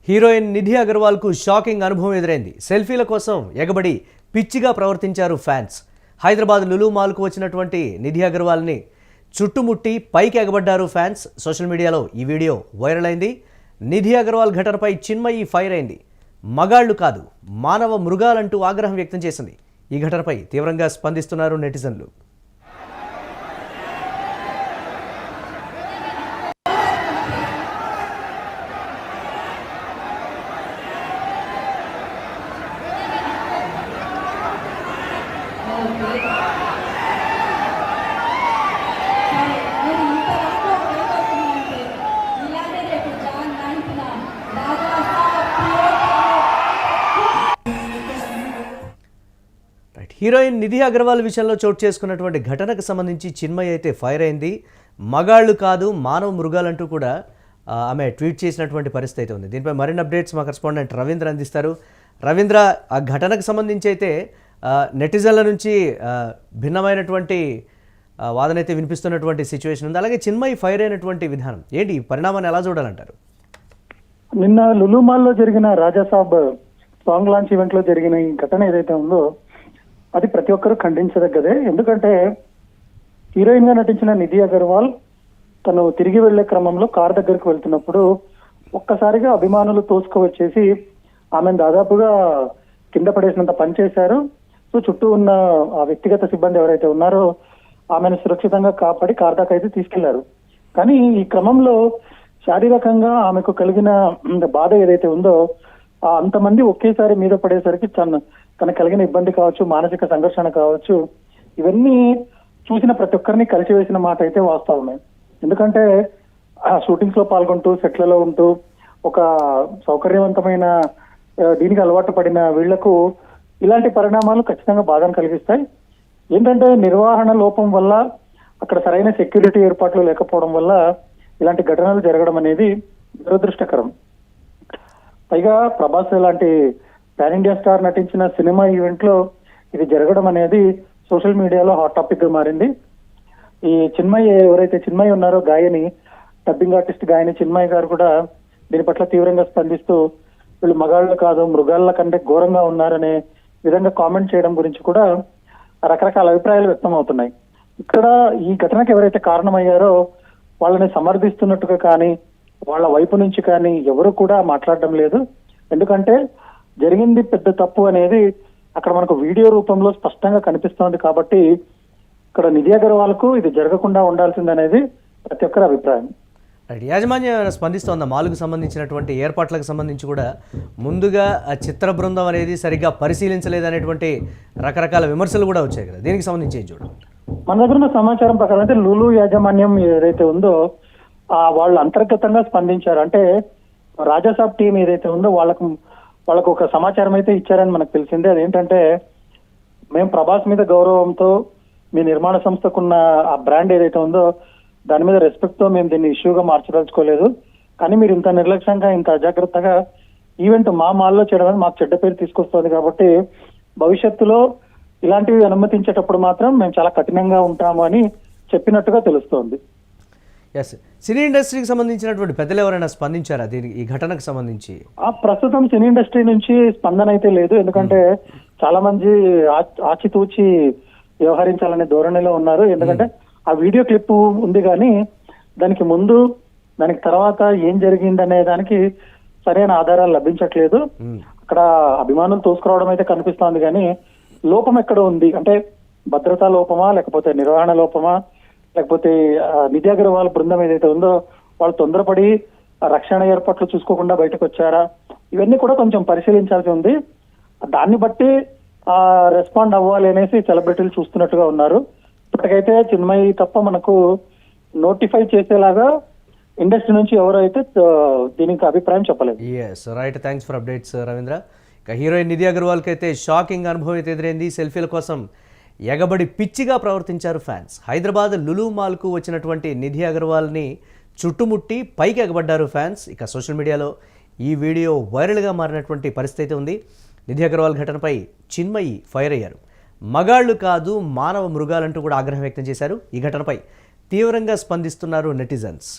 Heroine నిధి అగర్వాల్కు shocking అనుభవం ఎదురైంది. సెల్ఫీల కోసం ఎగబడి పిచ్చిగా ప్రవర్తించారు ఫ్యాన్స్. హైదరాబాద్ లులు మాల్కు వచ్చినటువంటి నిధి అగర్వాల్ని చుట్టుముట్టి పైకి ఎగబడ్డారు ఫ్యాన్స్. సోషల్ మీడియాలో ఈ వీడియో వైరల్ అయింది. నిధి అగర్వాల్ ఘటనపై చిన్మయి ఫైర్ అయింది. మగాళ్లు కాదు మానవ మృగాలంటూ ఆగ్రహం వ్యక్తం చేసింది. ఈ ఘటనపై తీవ్రంగా స్పందిస్తున్నారు నెటిజన్లు. హీరోయిన్ నిధి అగర్వాల్ విషయంలో చోటు చేసుకున్నటువంటి ఘటనకు సంబంధించి చిన్మయి అయితే ఫైర్ అయింది. మగాళ్ళు కాదు మానవ మృగాలంటూ కూడా ఆమె ట్వీట్ చేసినటువంటి పరిస్థితి అయితే ఉంది. దీనిపై మరిన్ని అప్డేట్స్ మా కరెస్పాండెంట్ రవీంద్ర అందిస్తారు. రవీంద్ర, ఆ ఘటనకు సంబంధించి అయితే నెటిజన్ల నుంచి భిన్నమైనటువంటి వాదన అయితే వినిపిస్తున్నటువంటి సిచ్యువేషన్ ఉంది. అలాగే చిన్మయి ఫైర్ అయినటువంటి విధానం ఏంటి, ఈ పరిణామాన్ని ఎలా చూడాలంటారు? నిన్న లులు మాల్లో జరిగిన రాజాసాబ్ సాంగ్ లాంచ్ ఈవెంట్ లో జరిగిన ఈ ఘటన ఏదైతే ఉందో అది ప్రతి ఒక్కరూ ఖండించదగ్గదే. ఎందుకంటే హీరోయిన్ గా నటించిన నిధి అగర్వాల్ తను తిరిగి వెళ్లే క్రమంలో కార్ దగ్గరకు వెళ్తున్నప్పుడు ఒక్కసారిగా అభిమానులు తోసుకువచ్చేసి ఆమెను దాదాపుగా కింద పడేసినంత పని చేశారు. సో చుట్టూ ఉన్న ఆ వ్యక్తిగత సిబ్బంది ఎవరైతే ఉన్నారో ఆమెను సురక్షితంగా కాపాడి కార్ దాకా అయితే తీసుకెళ్లారు. కానీ ఈ క్రమంలో శారీరకంగా ఆమెకు కలిగిన బాధ ఏదైతే ఉందో అంతమంది ఒకేసారి మీద పడేసరికి తనకు కలిగిన ఇబ్బంది కావచ్చు, మానసిక సంఘర్షణ కావచ్చు, ఇవన్నీ చూసిన ప్రతి ఒక్కరిని కలిసివేసిన మాట అయితే వాస్తవమే. ఎందుకంటే ఆ షూటింగ్స్ లో పాల్గొంటూ సెట్లలో ఉంటూ ఒక సౌకర్యవంతమైన దీనికి అలవాటు పడిన వీళ్లకు ఇలాంటి పరిణామాలు ఖచ్చితంగా బాధను కలిగిస్తాయి. ఏంటంటే నిర్వహణ లోపం వల్ల, అక్కడ సరైన సెక్యూరిటీ ఏర్పాట్లు లేకపోవడం వల్ల ఇలాంటి ఘటనలు జరగడం అనేది దురదృష్టకరం. పైగా ప్రభాస్ లాంటి పాన్ ఇండియా స్టార్ నటించిన సినిమా ఈవెంట్ లో ఇది జరగడం అనేది సోషల్ మీడియాలో హాట్ టాపిక్ గా మారింది. ఈ చిన్మయి ఎవరైతే చిన్మయి ఉన్నారో గాయని, డబ్బింగ్ ఆర్టిస్ట్ గాయని చిన్మయి గారు కూడా దీని పట్ల తీవ్రంగా స్పందిస్తూ వీళ్ళు మగాళ్ళు కాదు మృగాళ్ళ కంటే ఘోరంగా ఉన్నారనే విధంగా కామెంట్ చేయడం గురించి కూడా రకరకాల అభిప్రాయాలు వ్యక్తం అవుతున్నాయి. ఇక్కడ ఈ ఘటనకు ఎవరైతే కారణమయ్యారో వాళ్ళని సమర్థిస్తున్నట్టుగా కానీ వాళ్ళ వైపు నుంచి కానీ ఎవరు కూడా మాట్లాడడం లేదు. ఎందుకంటే జరిగింది పెద్ద తప్పు అనేది అక్కడ మనకు వీడియో రూపంలో స్పష్టంగా కనిపిస్తోంది. కాబట్టి ఇక్కడ నిధి అగర్వాల్కు ఇది జరగకుండా ఉండాల్సిందనేది ప్రతి ఒక్కరి అభిప్రాయం. యాజమాన్యం స్పందిస్తోంది. మాల్కు సంబంధించినటువంటి ఏర్పాట్లకు సంబంధించి కూడా ముందుగా చిత్ర బృందం అనేది సరిగ్గా పరిశీలించలేదనేటువంటి రకరకాల విమర్శలు కూడా వచ్చాయి కదా, దీనికి సంబంధించి చూడండి. మన దగ్గర ఉన్న సమాచారం ప్రకారం అయితే లులు యాజమాన్యం ఏదైతే ఉందో వాళ్ళు అంతర్గతంగా స్పందించారు. అంటే రాజాసాబ్ టీం ఏదైతే ఉందో వాళ్ళకు ఒక సమాచారం అయితే ఇచ్చారని మనకు తెలిసిందే. అదేంటంటే, మేము ప్రభాస్ మీద గౌరవంతో మీ నిర్మాణ సంస్థకున్న ఆ బ్రాండ్ ఏదైతే ఉందో దాని మీద రెస్పెక్ట్ తో మేము దీన్ని ఇష్యూగా మార్చదలుచుకోలేదు. కానీ మీరు ఇంత నిర్లక్ష్యంగా ఇంత అజాగ్రత్తగా ఈవెంట్ మా మాల్లో చేయడం అనేది మాకు చెడ్డ పేరు తీసుకొస్తుంది. కాబట్టి భవిష్యత్తులో ఇలాంటివి అనుమతించేటప్పుడు మాత్రం మేము చాలా కఠినంగా ఉంటాము అని చెప్పినట్టుగా తెలుస్తోంది. ఎస్, సినీ ఇండస్ట్రీకి సంబంధించినటువంటి పెద్దలు ఎవరైనా స్పందించారా దీనికి, ఈ ఘటనకు సంబంధించి? ప్రస్తుతం సినీ ఇండస్ట్రీ నుంచి స్పందన అయితే లేదు. ఎందుకంటే చాలా మంది ఆచితూచి వ్యవహరించాలనే ధోరణిలో ఉన్నారు. ఎందుకంటే ఆ వీడియో క్లిప్ ఉంది కానీ దానికి ముందు దానికి తర్వాత ఏం జరిగిందనే దానికి సరైన ఆధారాలు లభించట్లేదు. అక్కడ అభిమానులు తోసుకురావడం అయితే కనిపిస్తోంది కానీ లోపం ఎక్కడ ఉంది అంటే భద్రతా లోపమా, లేకపోతే నిర్వహణ లోపమా, లేకపోతే నిధి అగర్వాల్ బృందం ఏదైతే ఉందో వాళ్ళు తొందరపడి రక్షణ ఏర్పాట్లు చూసుకోకుండా బయటకు వచ్చారా, ఇవన్నీ కూడా కొంచెం పరిశీలించాల్సి ఉంది. దాన్ని బట్టి రెస్పాండ్ అవ్వాలి అనేసి సెలబ్రిటీలు చూస్తున్నట్టుగా ఉన్నారు. ఇప్పటికైతే చిన్మయి తప్ప మనకు నోటిఫై చేసేలాగా ఇండస్ట్రీ నుంచి ఎవరైతే దీనికి అభిప్రాయం చెప్పలేదు. Yes right, thanks for updates Ravindra. ఇక హీరోయిన్ నిధి అగర్వాల్కి అయితే షాకింగ్ అనుభవం అయితే ఎదురైంది. సెల్ఫీల కోసం ఎగబడి పిచ్చిగా ప్రవర్తించారు ఫ్యాన్స్. హైదరాబాద్ లులు మాల్కు వచ్చినటువంటి నిధి అగర్వాల్ని చుట్టుముట్టి పైకి ఎగబడ్డారు ఫ్యాన్స్. ఇక సోషల్ మీడియాలో ఈ వీడియో వైరల్గా మారినటువంటి పరిస్థితి అయితే ఉంది. నిధి అగర్వాల్ ఘటనపై చిన్మయి ఫైర్ అయ్యారు. మగాళ్ళు కాదు మానవ మృగాలంటూ కూడా ఆగ్రహం వ్యక్తం చేశారు. ఈ ఘటనపై తీవ్రంగా స్పందిస్తున్నారు నెటిజన్స్.